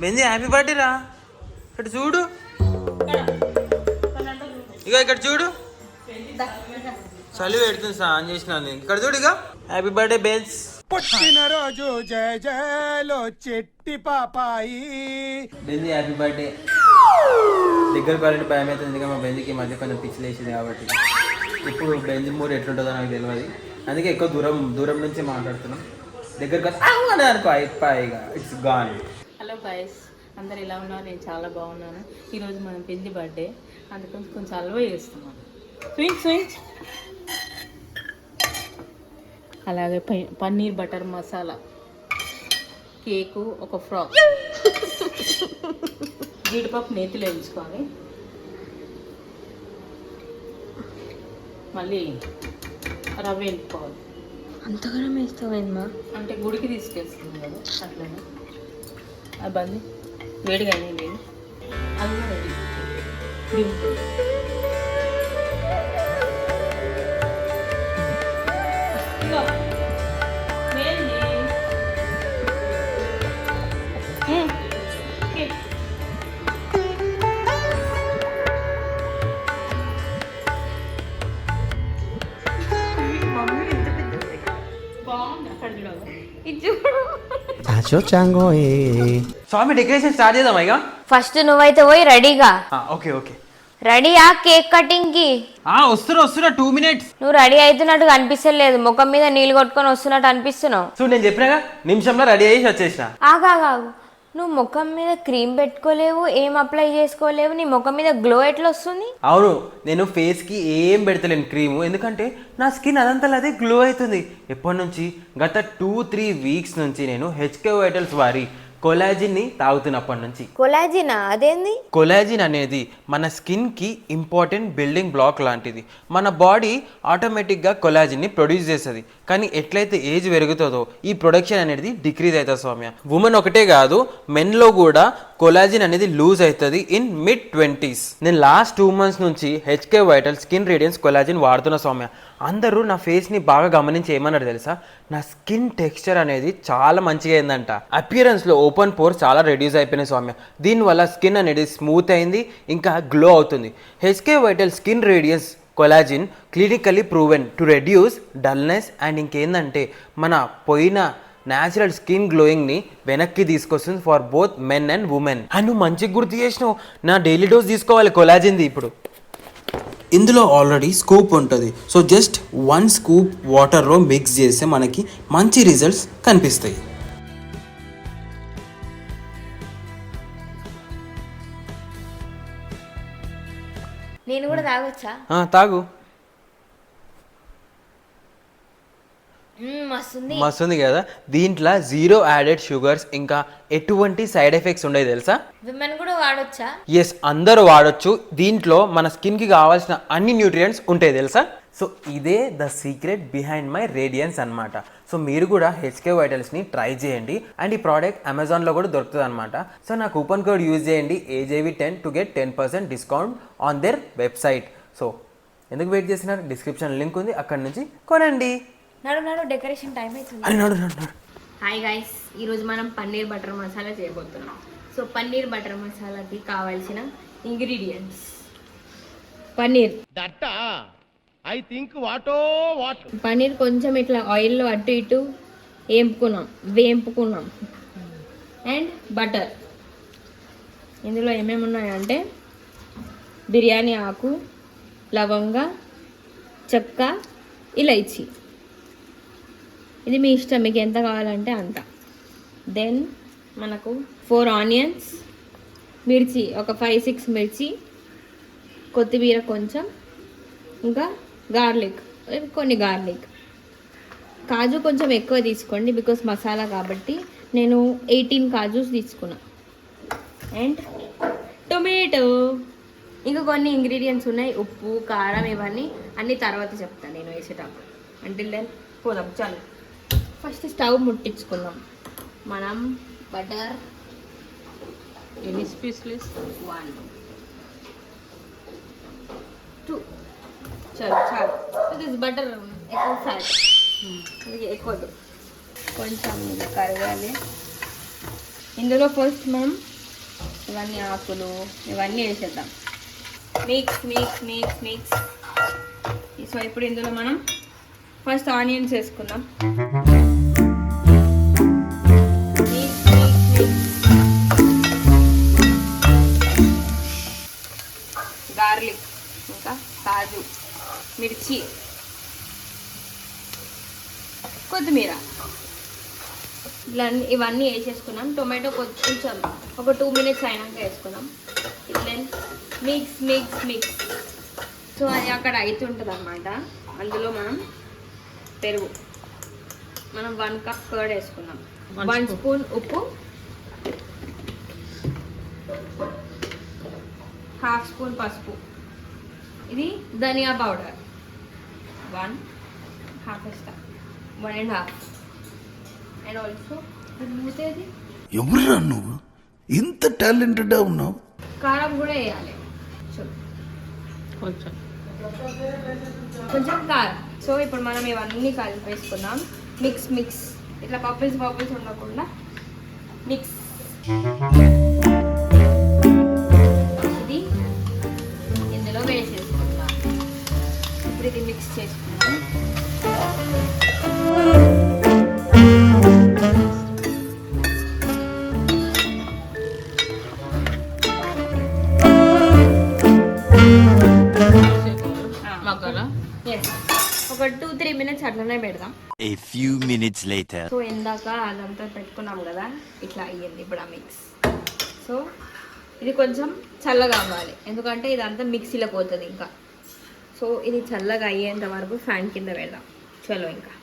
Benji happy birthday రా, ఇక్కడ చూడు, ఇక ఇక్కడ చూడు, చలి పెడుతుంది స్నానం చేసిన. ఇక్కడ చూడు, ఇక హ్యాపీ బర్త్డే బెన్స్. పుట్టినరోజు జయ జయలో చెట్టి పాపాయి. Benji happy birthday. దగ్గర కావాలంటే భయం అవుతుంది, ఎందుకంటే మా బెంజికి మధ్య కొంచెం పిచ్చి లేచింది కాబట్టి. ఇప్పుడు బెంజి మూడు ఎట్లుంటుందో నాకు తెలియదు, అందుకే ఎక్కువ దూరం నుంచి మాట్లాడుతున్నాం. దగ్గర అనుకో అయిపోయిగా ఇట్స్ గాన్. హలో గాయ్స్, అందరు ఎలా ఉన్నారు? నేను చాలా బాగున్నాను. ఈరోజు మన పెళ్లి బర్త్డే, అందుకని కొంచెం అలవా చేస్తున్నాను. స్వీట్ అలాగే పన్నీర్ బటర్ మసాలా, కేకు, ఒక ఫ్రాక్, జీడిపప్పు నేతిలో వేయించుకోవాలి. మళ్ళీ రవ్వ వేయించుకోవాలి. అంతగానం వేస్తావేమ్మా? అంటే గుడికి తీసుకెళ్తుంది కదా, అట్లనే. అది బంది వేడిగా అయినాయి, అది కూడా రెడీ. స్వామి డెకరేషన్ స్టార్ట్ చేద్దామా ఇక? ఫస్ట్ నువ్వైతే పోయి రెడీగా. Okay okay. రెడీయా కేక్ కటింగ్ కి? వస్తున్నా 2 minutes. నువ్వు రెడీ అవుతున్నట్టు అనిపిస్తలేదు, ముఖం మీద నీళ్ళు కొట్టుకొని వస్తున్నట్టు అనిపిస్తున్నావు. సో నేను చెప్పినాగా, నిమిషంలో రెడీ అయ్యి వచ్చేసిన. ఆగాగు, నువ్వు ముఖం మీద క్రీమ్ పెట్టుకోలేవు, ఏం అప్లై చేసుకోలేవు, నీ ముఖం మీద గ్లో ఎట్లా వస్తుంది? అవును, నేను ఫేస్ కి ఏం పెడతలేను క్రీము, ఎందుకంటే నా స్కిన్ అదంతా అదే గ్లో అవుతుంది. ఎప్పటి నుంచి? గత 2-3 weeks నుంచి నేను హెచ్కే వైటల్స్ వారి కొలాజిన్ ని తాగుతున్నప్పటి నుంచి. కొలాజిన్ అదేంది? కొలాజిన్ అనేది మన స్కిన్ కి ఇంపార్టెంట్ బిల్డింగ్ బ్లాక్ లాంటిది. మన బాడీ ఆటోమేటిక్ గా కొలాజిన్ ని ప్రొడ్యూస్ చేస్తుంది, కానీ ఎట్లయితే ఏజ్ పెరుగుతుందో ఈ ప్రొడక్షన్ అనేది డిక్రీజ్ అవుతుంది సౌమ్య. ఉమెన్ ఒకటే కాదు, మెన్ లో కూడా కొలాజిన్ అనేది లూజ్ అవుతుంది ఇన్ mid-20s. నేను లాస్ట్ 2 months నుంచి HK vital skin radiance collagen వాడుతున్న సౌమ్య. అందరూ నా ఫేస్ని బాగా గమనించి ఏమన్నారు తెలుసా? నా స్కిన్ టెక్స్చర్ అనేది చాలా మంచిగా అయిందంట. అపియరెన్స్లో ఓపెన్ పోర్స్ చాలా రెడ్యూస్ అయిపోయినాయి సౌమ్య. దీనివల్ల స్కిన్ అనేది స్మూత్ అయింది, ఇంకా గ్లో అవుతుంది. HK vital skin radiance collagen clinically proven to reduce dullness and ఇంకేందంటే మన పోయిన న్యాచురల్ స్కిన్ గ్లోయింగ్ని వెనక్కి తీసుకొస్తుంది for both men and women. And నువ్వు మంచిగా గుర్తు చేసినావు, నా డైలీ డోస్ తీసుకోవాలి కొలాజిన్ది. ఇప్పుడు ఇందులో ఆల్రెడీ స్కూప్ ఉంటుంది, సో జస్ట్ 1 scoop వాటర్లో మిక్స్ చేస్తే మనకి మంచి రిజల్ట్స్ కనిపిస్తాయి. నేను కూడా తాగొచ్చా? తాగు. మస్తుంది కదా. దీంట్లో 0 added sugars, ఇంకా ఎటువంటి సైడ్ ఎఫెక్ట్స్ ఉండేవి తెలుసా? విమెన్ కూడా వాడొచ్చా? ఎస్, అందరూ వాడొచ్చు. దీంట్లో మన స్కిన్కి కావాల్సిన అన్ని న్యూట్రియంట్స్ ఉంటాయి తెలుసా? సో ఇదే the secret behind my radiance అనమాట. సో మీరు కూడా హెచ్కే వైటల్స్ని ట్రై చేయండి. అండ్ ఈ ప్రోడక్ట్ అమెజాన్లో కూడా దొరుకుతుంది అనమాట. సో నా కూపన్ కోడ్ యూజ్ చేయండి AJV10 to get 10% discount on their website. So ఎందుకు వెయిట్ చేసినారు? డిస్క్రిప్షన్ లింక్ ఉంది, అక్కడ నుంచి కొనండి. నడు డెకరేషన్ టైం అవుతుంది. హాయ్ గైస్, ఈరోజు మనం పన్నీర్ బటర్ మసాలా చేయబోతున్నాం. సో పన్నీర్ బటర్ మసాలాకి కావాల్సిన ఇంగ్రీడియంట్స్: పన్నీర్, పన్నీర్ కొంచెం ఇట్లా ఆయిల్లో అటు ఇటు వేంపుకున్నాం. And butter. ఇందులో ఏమేమి ఉన్నాయంటే బిర్యానీ ఆకు, లవంగ, చెక్క, ఇలైచి. ఇది మీ ఇష్టం, మీకు ఎంత కావాలంటే అంత. దెన్ మనకు 4 ఆనియన్స్, మిర్చి ఒక 5-6 మిర్చి, కొత్తిమీర కొంచెం, ఇంకా గార్లిక్, కొన్ని గార్లిక్. కాజు కొంచెం ఎక్కువ తీసుకోండి, బికాస్ మసాలా కాబట్టి. నేను 18 కాజూస్ తీసుకున్నా. And tomato. ఇంకా కొన్ని ఇంగ్రీడియంట్స్ ఉన్నాయి, ఉప్పు, కారం, ఇవన్నీ అన్నీ తర్వాత చెప్తాను నేను వేసేటప్పుడు. అంటిల్ దెన్ పోదాం, చాలు. ఫస్ట్ స్టవ్ ముట్టించుకుందాం. మనం బటర్ ఎన్ని పీసులు? 1 2 చాలు. దిస్ బటర్ ఎక్కువ ఫ్యాట్. ఇది ఎక్కువ వద్దు. కొంచెం ఇది కరగాలి. ఇందులో ఫస్ట్ మనం ఇవన్నీ ఆకులు ఇవన్నీ వేసేద్దాం. Mix mix mix mix. So ఇప్పుడు ఇందులో మనం ఫస్ట్ ఆనియన్స్ వేసుకుందాం. Mix mix mix. గార్లిక్, ఇంకా కాజు, మిర్చి, కొత్తిమీర ఇవన్నీ వేసేసుకున్నాం. టొమాటో కొంచెం ఒక 2 minutes అయినాక వేసుకున్నాం. ఇట్లా మిక్స్ మిక్స్ మిక్స్. సో అది అక్కడ అవుతుంటుంది అన్నమాట. అందులో మనం పెరుగు, మనం 1 cup కర్డ్ వేసుకున్నాం. 1 spoon ఉప్పు, 1/2 spoon పసుపు, ఇది ధనియా పౌడర్ 1/2 వేస్తా, 1.5. అండ్ ఆల్సో మూతేది ఎవరురా నువ్వు ఇంత టాలెంటెడ్ ఉన్నావు? కారం కూడా వేయాలి చూడు, కొంచెం కొంచెం కారం. సో ఇప్పుడు మనం ఇవన్నీ కలిపేసుకుందాం. Mix mix. ఇట్లా పప్పుల్స్ పప్పుల్స్ ఉండకుండా మిక్స్. ఇది ఇందులో వేసేసుకుందాం. ఇప్పుడు ఇది మిక్స్ చేసుకుందాం. ఒక 2-3 minutes అట్లనే పెడదాం. A few minutes later. So ఇందాక అదంతా పెట్టుకున్నాం కదా, ఇట్లా అయ్యింది ఇప్పుడు ఆ మిక్స్. సో ఇది కొంచెం చల్లగా అవ్వాలి, ఎందుకంటే ఇదంతా మిక్సీలో పోతుంది ఇంకా. సో ఇది చల్లగా అయ్యేంత వరకు ఫ్యాన్ కింద పెడదాం. చలో ఇంకా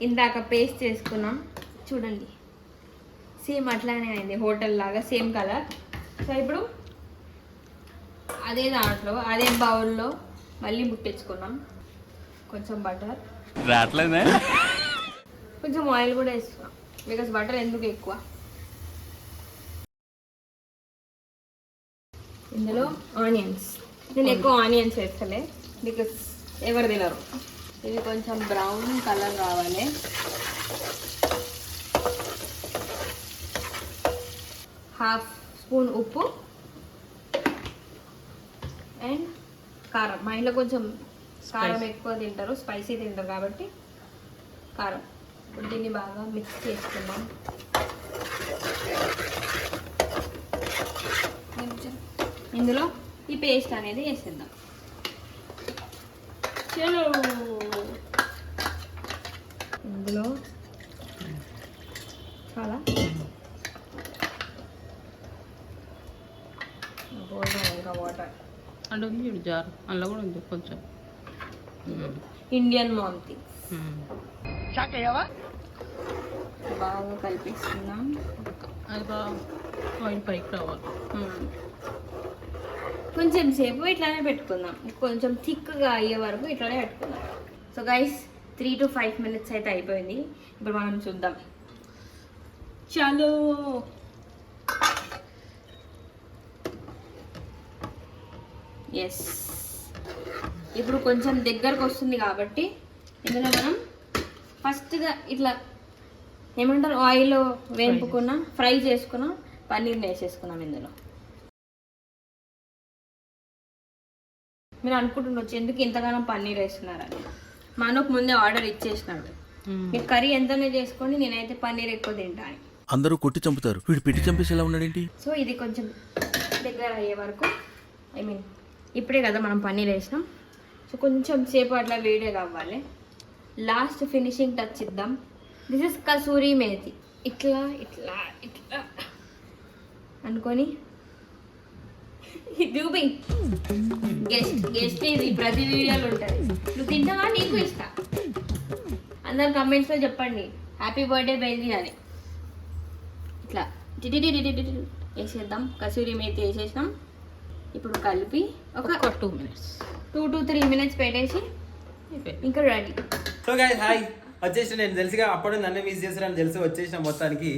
ఇందాక పేస్ట్ చేసుకున్నాం చూడండి, సేమ్ అట్లానే అయింది, హోటల్ లాగా సేమ్ కలర్. సో ఇప్పుడు అదే దాంట్లో అదే బౌల్లో మళ్ళీ ముట్టించుకున్నాం. కొంచెం బటర్, రాట్లేదే, కొంచెం ఆయిల్ కూడా వేస్తున్నాం, బికాస్ బటర్ ఎందుకు ఎక్కువ. ఇందులో ఆనియన్స్, నేను ఎక్కువ ఆనియన్స్ వేస్తలే బికాస్ ఎవరు తినరు. ఇది కొంచెం బ్రౌన్ కలర్ రావాలి. హాఫ్ స్పూన్ ఉప్పు అండ్ కారం. మా ఇంట్లో కొంచెం కారం ఎక్కువ తింటారు, స్పైసీ తింటారు కాబట్టి కారం. ఇప్పుడు దీన్ని బాగా మిక్స్ చేసుకుందాం. ఇందులో ఈ పేస్ట్ అనేది వేసేద్దాం. చలో ఇందులో చాలా ఇంకా వాటర్ అంటే ఉంది చూడు జారు, అందులో కూడా ఉంది కొంచెం. ఇండియన్ మాంతి బాగా కలిపిస్తున్నాం. అది బాగా ఆయిల్ పైకి రావాలి. కొంచెం సేపు ఇట్లానే పెట్టుకుందాం, కొంచెం థిక్గా అయ్యే వరకు ఇట్లానే పెట్టుకుందాం. సో గైస్ 3 to 5 minutes అయితే అయిపోయింది. ఇప్పుడు మనం చూద్దాం. చలో ఎస్, ఇప్పుడు కొంచెం దగ్గరకు వస్తుంది కాబట్టి ఇందులో మనం ఫస్ట్గా ఇట్లా ఏమంటారు ఆయిల్లో వేపుకున్న ఫ్రై చేసుకున్న పన్నీర్ని వేసేసుకున్నాం ఇందులో. మీరు అనుకుంటుండొచ్చు ఎందుకు ఇంతగానో పన్నీర్ వేస్తున్నారని. మనకు ముందే ఆర్డర్ ఇచ్చేసినాడు, మీరు కర్రీ ఎంతనే చేసుకోండి, నేనైతే పన్నీర్ ఎక్కువ తింటాను. అందరూ కొట్టి చంపుతారు, వీడు పెట్టి చంపేసి ఎలా ఉన్నాడేంటి? సో ఇది కొంచెం దగ్గర అయ్యే వరకు, ఐ మీన్ ఇప్పుడే కదా మనం పన్నీర్ వేసినాం, సో కొంచెం సేపు అట్లా వేడే కావాలి. లాస్ట్ ఫినిషింగ్ టచ్ ఇద్దాం. This is kasuri methi. ఇట్లా ఇట్లా ఇట్లా అనుకొని చూపి గెస్ట్ గెస్ట్ ఇది ప్రతి వీడియోలో ఉంటుంది. నువ్వు తింటావా? నీకు ఇస్తా. అందరు కమెంట్స్లో చెప్పండి హ్యాపీ బర్త్డే బెంజీ అని. ఇట్లా వేసేద్దాం. కసూరి మేతి వేసేసినాం. ఇప్పుడు కలిపి ఒక 2 minutes 2 to 3 minutes పెట్టేసి ఇంకా రెడీ. సో గైస్ హాయ్, వచ్చేసిన. నేను తెలుసుగా అప్పుడు నన్ను మిస్ చేస్తారని తెలిసి వచ్చేసిన మొత్తానికి.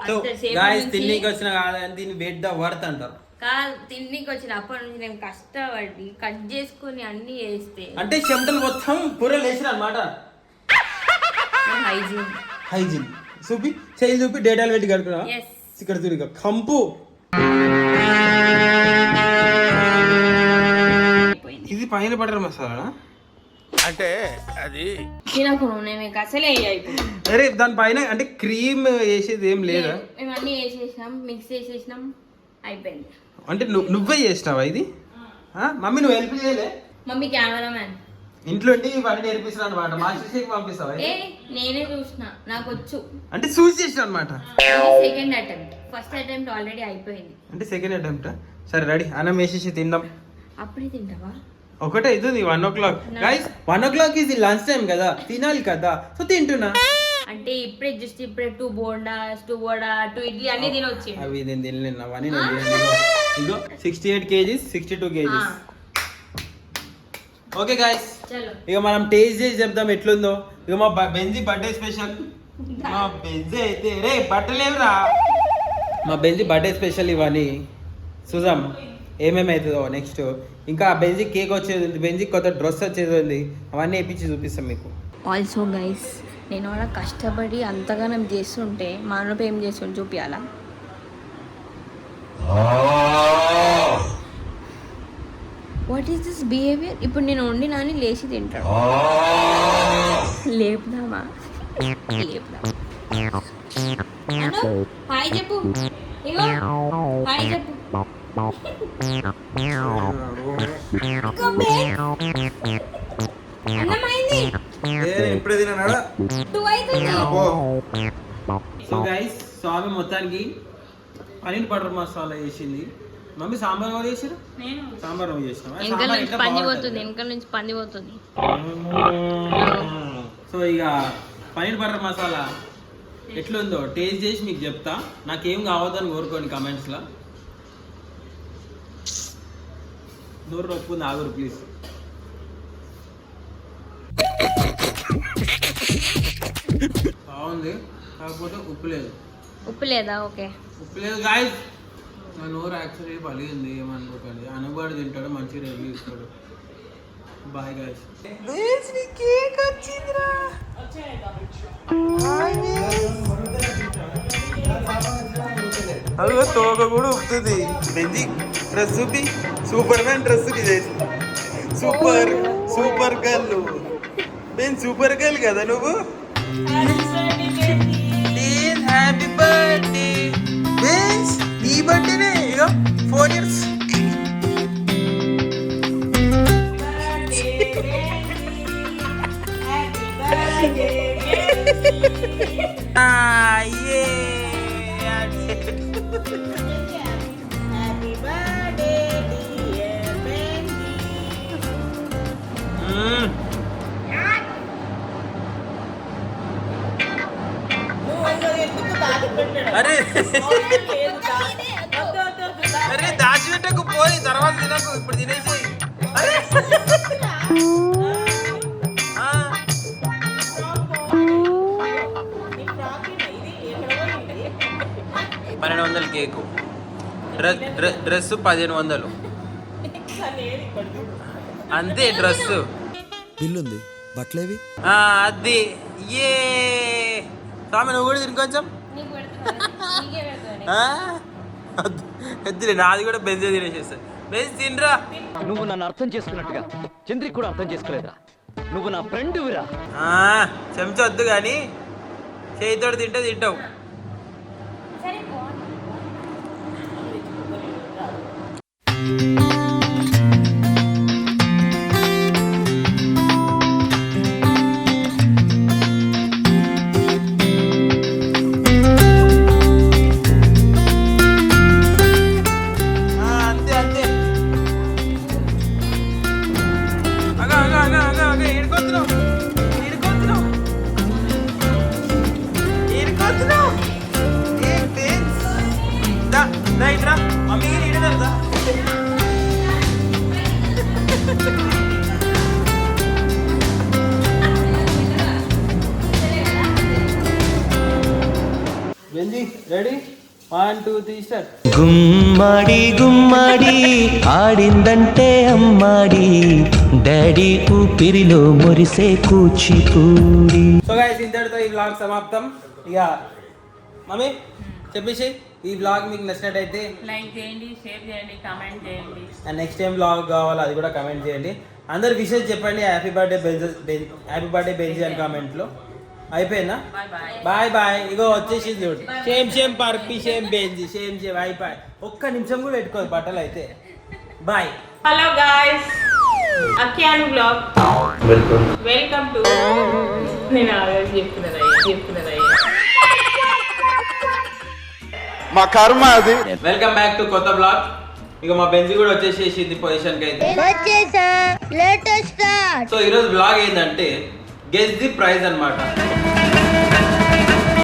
సో గైస్ తిన్నీకి వచ్చిన కాదని దీన్ని వెయిట్ ద వర్త్ అంటారు. కాదు, తిండికి వచ్చిన అప్పటి నుంచి నేను కష్టపడి కట్ చేసుకుని అన్ని వేస్తే అంటే చెమటలు మొత్తం కూరలు వేసిన వేసిన అనమాట హైజీన్. హైజీన్ చూపి చేయి చూపి డేటాలు పెట్టి కడుకున్నా ఎస్. ఇక్కడ చూడు కంపు. ఇది పైన బటర్ మసాలా అంటే అది తినకు నూనె మీకు అసలే అయిపోయింది. అరే దానిపైన అంటే క్రీమ్ వేసేది ఏం లేదా? ఇవన్నీ వేసేసినాం, మిక్స్ చేసేసినాం, అయిపోయింది. అంటే నువ్వే చేసినావా ఇది? మమ్మీ నువ్వు హెల్ప్ చేయలే? Mummy cameraman. ఇంట్లో ఇవన్నీ నేర్పిస్తున్నాను అనమాట. మాస్టర్ షేక్ పంపిస్తావా? నేనే చూసిన, నాకు వచ్చు. అంటే చూసి చేసిన అనమాట. Second attempt, first attempt already అయిపోయింది. అంటే సెకండ్ అటెంప్ట్. సరే రెడీ, అన్నం వేసేసి తిందాం. అప్పుడే తింటావా? ఒకటే అవుతుంది 1 o'clock. గైస్ 1 o'clock ఇది లంచ్ టైం కదా, తినాలి కదా, సో తింటున్నా. అంటే ఇప్పుడే జస్ట్ ఇప్పుడే 2 బోండా 2 ఇడ్లీ అన్ని తినొచ్చి. అవి నేను తినలేను, అవన్నీ నేను తినలేను. ఇగో 68 kgs 62 kgs. ఓకే గైస్, ఇక మనం టేస్ట్ చేసి చెప్దాం ఎట్లుందో. ఇక మా బెంజీ బర్త్డే స్పెషల్. మా బెంజీ అయితే రే బట్టలేవురా. మా బెంజీ బర్త్డే స్పెషల్ ఇవన్నీ చూద్దాం ఏమేమవుతుందో నెక్స్ట్. ఇంకా బెంజీ కేక్ వచ్చేది ఉంది, బెంజీ కొత్త డ్రెస్ వచ్చేది ఉంది, అవన్నీ వేయించి చూపిస్తాం మీకు. ఆల్సో గైస్, నేను అలా కష్టపడి అంతగానం చేస్తుంటే మా అన్నపై ఏం చేస్తుంటే చూపించాలా? What is this behaviour? ఇప్పుడు నేను వండి నాని లేచి తింటాడు. లేపుదామా? లేపుదాం. హాయ్ చెప్పు. ఇగో హాయ్ చెప్పు. అన్నమైంది. ఇప్పుడే తిన్నాడా? 2 అవుతుంది. సో గైస్, స్వామి మొత్తానికి పన్నీర్ బటర్ మసాలా చేసింది. మమ్మీ సాంబార్ ఎవరు చేసారు? సాంబార్ నువ్వు చేసినావా? వెనకాల నుంచి పంది పోతుంది, వెనకాల నుంచి పంది పోతుంది. సో ఇక పన్నీర్ బటర్ మసాలా ఎట్లుందో టేస్ట్ చేసి మీకు చెప్తా. నాకేం కావద్దని కోరుకోండి కమెంట్స్లో. నోరు నొప్పుంది, ఆగురు ప్లీజ్. బాగుంది, కాకపోతే ఉప్పు లేదు. ఉప్పు లేదా? ఓకే, ఉప్పు లేదు గాయస్. నా నోరు యాక్చువల్లీ పలిగింది, ఏమనుకోకండి. అనుబాడు తింటాడు, మంచి రివ్యూ ఇస్తాడు. Bye guys. కేక్ వచ్చిందిరా. అదిగో తోక కూడా ఉప్పుతుంది. బెంజీ డ్రెస్ చూపి, సూపర్ మ్యాన్ డ్రెస్ ఇది. Super super girl. నేను సూపర్ గర్ల్ కదా నువ్వు. Happy birthday Benz. ఈ బర్త్డేనే ఇగో 4 years. అరే అరే దాచిపెట్టకు, పోయి తర్వాత తినకు, ఇప్పుడు తినేసి. అరే 1200 కేకు, డ్రెస్ 1500 అంతే. డ్రెస్ బిల్లుంది, బట్టలేవి. అది ఏ స్వామి నువ్వు కూడా తిని కొంచెం. ఎద్దులే, నాది కూడా బెంజే తినేసేస్తా. బెంజ్ తినరా. నువ్వు నన్ను అర్థం చేసుకున్నట్టుగా చంద్రికి కూడా అర్థం చేసుకోలేదురా. నువ్వు నా ఫ్రెండ్ విరా. చెంచా వద్దు కానీ చేయితోడు తింటే తింటావు. మమ్మీ నీడదా బెంజీ రెడీ. 1 2 3 స్టార్ట్. గుమ్మడి గుమ్మడి ఆడిందంటే అమ్మాడి డాడీ ఊపిరిలో మురిసే కూచిపూడి. సో గైస్ ఇంతటితో ఈ వ్లాగ్ సమాప్తం. ఇక మమ్మీ చెప్పేసి ఈ వ్లాగ్ మీకు నచ్చినట్టయితే లైక్ చేయండి, షేర్ చేయండి, కామెంట్ చేయండి. అండ్ నెక్స్ట్ టైం వ్లాగ్ కావాలో అది కూడా కమెంట్ చేయండి. అందరు విషెస్ చెప్పండి. హ్యాపీ బర్త్డే బెంజీ అని కామెంట్లో. అయిపోయిందా? Bye bye. ఇగో వచ్చేసి చూడు, సేమ్ పర్పి, సేమ్ బెంజీ, సేమ్ అయిపోయి. ఒక్క నిమిషం కూడా పెట్టుకోదు బట్టలు అయితే. బాయ్. హలో గాయ్స్, అక్యాన్ బ్లాగ్ వెల్కమ్ టు. నేను ఆల్రెడీ చెప్తున్నాను. మా కర్మ అది. వెల్కమ్ బ్యాక్ టు కొత్త బ్లాగ్. ఇక మా బెంజీ కూడా వచ్చేసేసింది పొజిషన్ కి అయితే. సో ఈరోజు బ్లాగ్ ఏంటంటే గెస్ ది ప్రైజ్ అన్నమాట.